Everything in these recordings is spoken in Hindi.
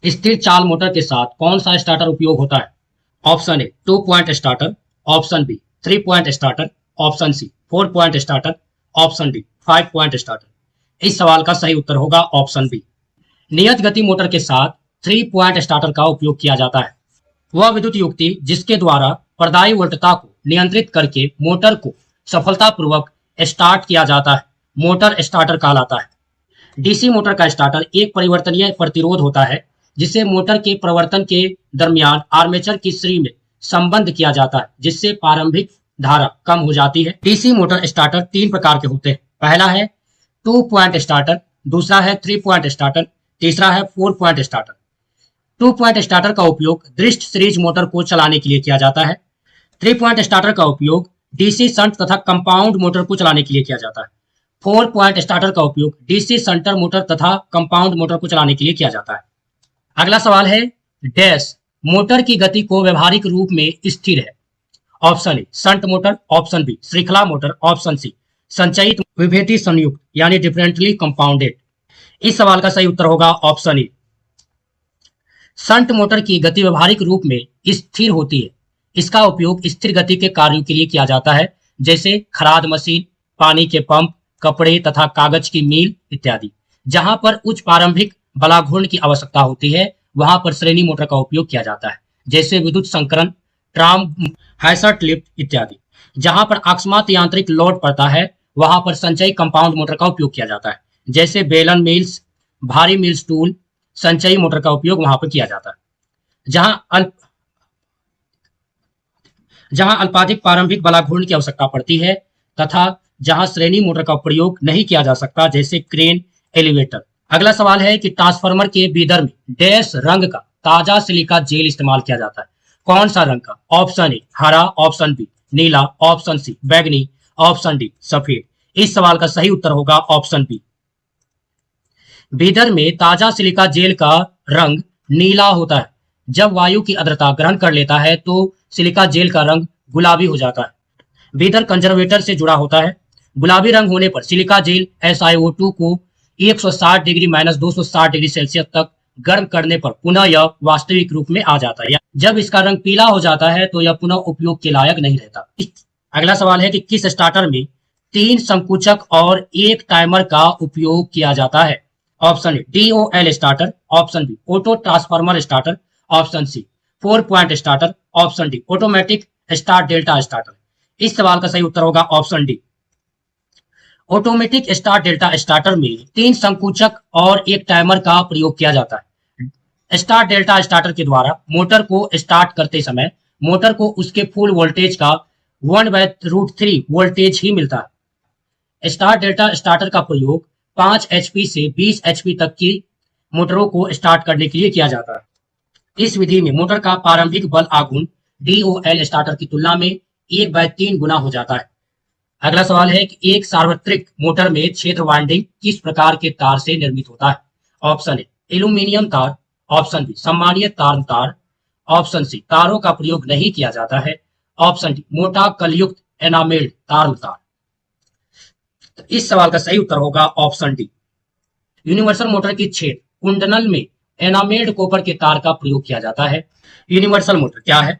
स्थिर चाल मोटर के साथ कौन सा स्टार्टर उपयोग होता है? Option A 2 point starter, option B 3 point starter, option C 4 point starter, option D 5 point starter. इस सवाल का सही उत्तर होगा ऑप्शन बी। नियत गति मोटर के साथ 3 पॉइंट स्टार्टर का उपयोग किया जाता है। वह विद्युत युक्ति जिसके द्वारा प्रदायी वोल्टता को नियंत्रित करके मोटर को सफलतापूर्वक स्टार्ट किया जाता है, मोटर स्टार्टर कहलाता है। डीसी मोटर का स्टार्टर एक परिवर्तनीय प्रतिरोध होता है जिसे मोटर के प्रवर्तन के दरमियान आर्मेचर की श्री में संबंध किया जाता है, जिससे प्रारंभिक धारा कम हो जाती है। डीसी मोटर स्टार्टर 3 प्रकार के होते हैं। पहला है 2 पॉइंट स्टार्टर, दूसरा है 3 पॉइंट स्टार्टर, तीसरा है 4 पॉइंट स्टार्टर। 2 पॉइंट स्टार्टर का उपयोग दृष्ट सीरीज मोटर को चलाने के लिए किया जाता है। 3 पॉइंट स्टार्टर का उपयोग डीसी शंट तथा कंपाउंड मोटर को चलाने के लिए किया जाता है। 4 पॉइंट स्टार्टर का उपयोग डीसी शंटर मोटर तथा कंपाउंड मोटर को चलाने के लिए किया जाता है। अगला सवाल है डैश मोटर की गति को व्यवहारिक रूप में स्थिर है। Option A shunt motor, option B श्रृंखला मोटर, ऑप्शन सी संचयित विभेदी संयुक्त यानी डिफरेंटली कंपाउंडेड। इस सवाल का सही उत्तर होगा ऑप्शन ए। शंट मोटर की गति व्यवहारिक रूप में स्थिर होती है। इसका उपयोग स्थिर गति के कार्यों के लिए किया जाता है, जैसे खराद मशीन, पानी के पंप, कपड़े तथा कागज की मील इत्यादि। जहां पर उच्च प्रारंभिक बलाघूर्ण की आवश्यकता होती है वहां पर श्रेणी मोटर का उपयोग किया जाता है, जैसे विद्युत संकरण, ट्राम, हैसर्ट लिफ्ट इत्यादि। जहां पर अकस्मात यांत्रिक लोड पड़ता है वहां पर संचयी कंपाउंड मोटर का उपयोग किया जाता है, जैसे बेलन मिल्स, भारी मिल्स टूल। संचयी मोटर का उपयोग वहां पर किया जाता है। जहां अल्पाधिक प्रारंभिक बलाघूर्ण की आवश्यकता पड़ती है तथा जहां श्रेणी मोटर का प्रयोग नहीं किया जा सकता, जैसे क्रेन, एलिवेटर। अगला सवाल है कि ट्रांसफार्मर के भीतर में डैश रंग का ताजा सिलिका जेल इस्तेमाल किया जाता है। कौन सा रंग का? ऑप्शन ए हरा, ऑप्शन बी नीला, ऑप्शन सी बैगनी, ऑप्शन डी सफेद। इस सवाल का सही उत्तर होगा ऑप्शन बी। भीतर में ताजा सिलिका जेल का रंग नीला होता है। जब वायु की आर्द्रता ग्रहण कर लेता है तो सिलिका जेल का रंग गुलाबी हो जाता है। भीतर कंजर्वेटर से जुड़ा होता है। गुलाबी रंग होने पर सिलिका जेल SiO2 को 160 डिग्री माइनस 260 डिग्री सेल्सियस तक गर्म करने पर पुनः यह वास्तविक रूप में आ जाता है। जब इसका रंग पीला हो जाता है तो यह पुनः उपयोग के लायक नहीं रहता। अगला सवाल है कि किस स्टार्टर में 3 संकुचक और 1 टाइमर का उपयोग किया जाता है। Option A DOL starter, option B auto transformer starter, option C 4 point starter, option D automatic start delta starter. इस सवाल का सही उत्तर होगा option D. Automatic start delta starter में 3 संकुचक और 1 टाइमर का प्रयोग किया जाता है। स्टार्ट डेल्टा स्टार्टर के द्वारा मोटर को स्टार्ट करते समय मोटर को उसके फुल वोल्टेज का 1/√3 वोल्टेज ही मिलता है। स्टार्ट डेल्टा स्टार्टर का प्रयोग 5 HP से 20 HP तक की मोटरों को स्टार्ट करने के लिए किया जाता है। इस विधि में मोटर का प्रारंभिक बल आघूर्ण DOL स्टार्टर की तुलना में 1/3 गुना हो जाता है। अगला सवाल है कि एक सार्वत्रिक मोटर में क्षेत्र वाइंडिंग किस प्रकार के तार से निर्मित होता है। ऑप्शन ए एल्यूमिनियम तार, ऑप्शन बी सम्मानीय तार, ऑप्शन सी तारों का प्रयोग नहीं किया जाता है, ऑप्शन डी मोटा कलयुक्त एनामेल्ड तार। तो इस सवाल का सही उत्तर होगा ऑप्शन डी। यूनिवर्सल मोटर की छेद कुंडल में एनामेल्ड कॉपर के तार का प्रयोग किया जाता है। यूनिवर्सल मोटर क्या है?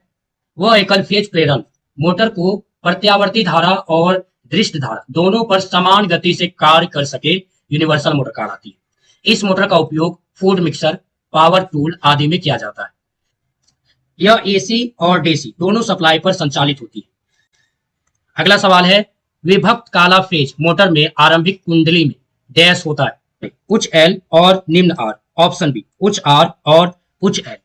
वह एकल फेज प्रेरण मोटर को प्रत्यावर्ती धारा और दृष्ट धारा दोनों पर समान गति से कार्य कर सके यूनिवर्सल मोटर कहलाती है। इस मोटर का उपयोग फूड मिक्सर, पावर टूल आदि में किया जाता है। यह AC और DC दोनों सप्लाई पर संचालित होती है। अगला सवाल है विभक्त काला फेज मोटर में आरंभिक कुंडली में डैश होता है। उच्च L और निम्न R, ऑप्शन बी उच्च R और उच्च L,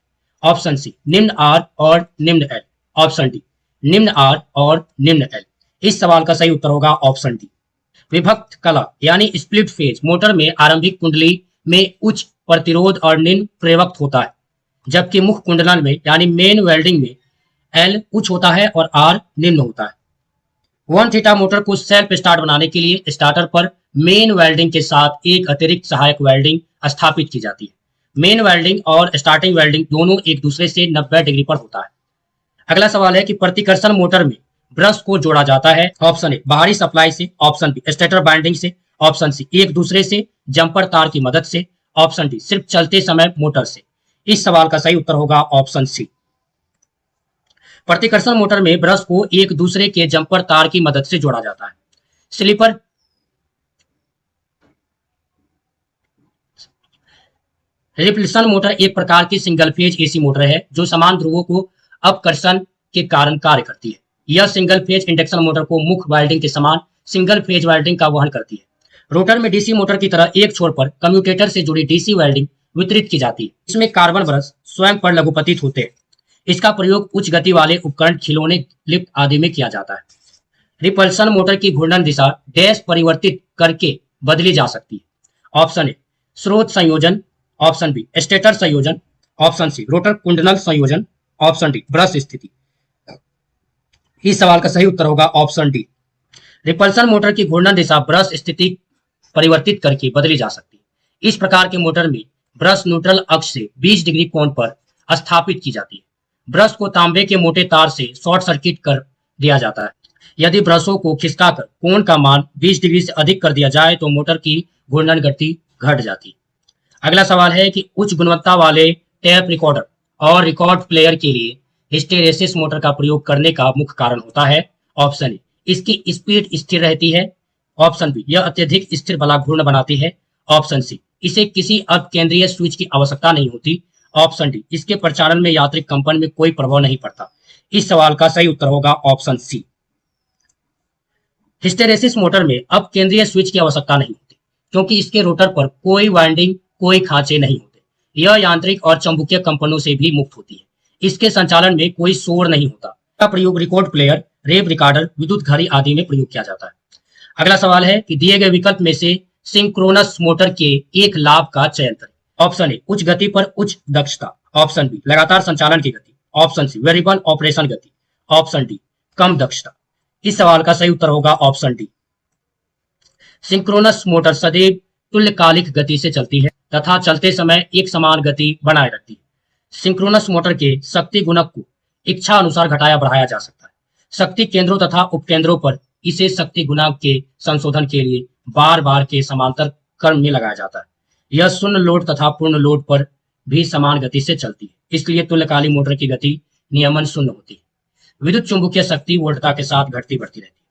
ऑप्शन सी निम्न R और निम्न L, ऑप्शन डी निम्न R और निम्न L। इस सवाल का सही उत्तर होगा ऑप्शन डी। विभक्त कला यानी स्प्लिट फेज मोटर में आरंभिक कुंडली में उच्च प्रतिरोध और निम्न प्रवक्त होता है, जबकि मुख्य कुंडलन में यानी मेन वेल्डिंग में L उच्च होता है और R निम्न होता है। 1 थीटा मोटर को सेल्फ स्टार्ट बनाने के लिए स्टार्टर पर मेन वेल्डिंग के साथ एक अतिरिक्त सहायक वेल्डिंग स्थापित की जाती है। मेन वेल्डिंग और स्टार्टिंग वेल्डिंग दोनों एक दूसरे से 90 डिग्री पर होता है। अगला सवाल है कि प्रतिकर्षण मोटर में ब्रश को जोड़ा जाता है। ऑप्शन ए बाहरी सप्लाई से, ऑप्शन बी स्टेटर बाइंडिंग से, ऑप्शन सी एक दूसरे से जंपर तार की मदद से, ऑप्शन डी सिर्फ चलते समय मोटर से। इस सवाल का सही उत्तर होगा ऑप्शन सी। प्रतिकर्षण मोटर में ब्रश को एक दूसरे के जंपर तार की मदद से जोड़ा जाता है। स्लीपर रिपल्शन मोटर एक प्रकार की सिंगल फेज एसी मोटर है जो समान ध्रुवों को अपकर्षण के कारण कार्य करती है। यह सिंगल फेज इंडक्शन मोटर को मुख्य वाइंडिंग के समान सिंगल फेज वाइंडिंग का वहन करती है। रोटर में डीसी मोटर की तरह एक छोर पर कम्यूटेटर से जुड़ी डीसी वाइंडिंग वितरित की जाती है। इसमें कार्बन ब्रश स्वयं पर लघुपतित होते हैं। इसका प्रयोग उच्च गति वाले उपकरण, खिलौने, लिफ्ट आदि में किया जाता है। रिपल्शन मोटर की घूर्णन दिशा डैश परिवर्तित करके बदली जा सकती है। ऑप्शन ए स्रोत संयोजन, ऑप्शन बी स्टेटर संयोजन, ऑप्शन सी रोटर कुंडल संयोजन, ऑप्शन डी ब्रश स्थिति। इस सवाल का सही उत्तर होगा ऑप्शन डी। रिपल्शन मोटर की घूर्णन दिशा ब्रश स्थिति परिवर्तित करके बदली जा सकती है। इस प्रकार के मोटर में ब्रश न्यूट्रल अक्ष से 20 डिग्री कोण पर स्थापित की जाती है। ब्रश को तांबे के मोटे तार से शॉर्ट सर्किट कर दिया जाता है। यदि ब्रशों को खिसकाकर कोण का मान 20 डिग्री से अधिक कर दिया जाए तो मोटर की घूर्णन गति घट जाती है। अगला सवाल है कि उच्च गुणवत्ता वाले टेप रिकॉर्डर और रिकॉर्ड प्लेयर के लिए हिस्टेरेसिस मोटर का प्रयोग करने का मुख्य कारण होता है। ऑप्शन ए इसकी स्पीड स्थिर रहती है, ऑप्शन बी यह अत्यधिक स्थिर बला घूर्ण बनाती है, ऑप्शन सी इसे किसी अपकेंद्रीय स्विच की आवश्यकता नहीं होती, ऑप्शन डी इसके प्रचालन में यांत्रिक कंपन में कोई प्रभाव नहीं पड़ता। इस सवाल का सही उत्तर होगा ऑप्शन सी। हिस्टेरेसिस मोटर में अपकेंद्रीय स्विच की आवश्यकता नहीं होती क्योंकि इसके रोटर पर कोई वाइंडिंग, कोई खांचे नहीं होते। यह यांत्रिक और चुंबकीय कंपनों से भी मुक्त होती है। इसके संचालन में कोई शोर नहीं होता। इसका प्रयोग रिकॉर्ड प्लेयर, रेप रिकॉर्डर, विद्युत घड़ी आदि में प्रयोग किया जाता है। अगला सवाल है कि दिए गए विकल्प में से सिंक्रोनस मोटर के एक लाभ का चयन करें। ऑप्शन ए उच्च गति पर उच्च दक्षता, ऑप्शन बी लगातार संचालन की गति, ऑप्शन सी वेरिएबल ऑपरेशन गति, ऑप्शन डी कम दक्षता। इस सवाल का सही उत्तर होगा ऑप्शन डी। सिंक्रोनस मोटर सदैव तुल्यकालिक गति से चलती है तथा चलते समय एक समान गति बनाए रखती है। सिंक्रोनस मोटर के शक्ति गुणक को इच्छा अनुसार घटाया बढ़ाया जा सकता है। शक्ति केंद्रों तथा उपकेंद्रों पर इसे शक्ति गुणक के संशोधन के लिए बार बार के समांतर क्रम में लगाया जाता है। यह शून्य लोड तथा पूर्ण लोड पर भी समान गति से चलती है, इसलिए तुल्यकालिक मोटर की गति नियमन शून्य होती है। विद्युत चुंबकीय शक्ति वोल्टता के साथ घटती बढ़ती रहती है।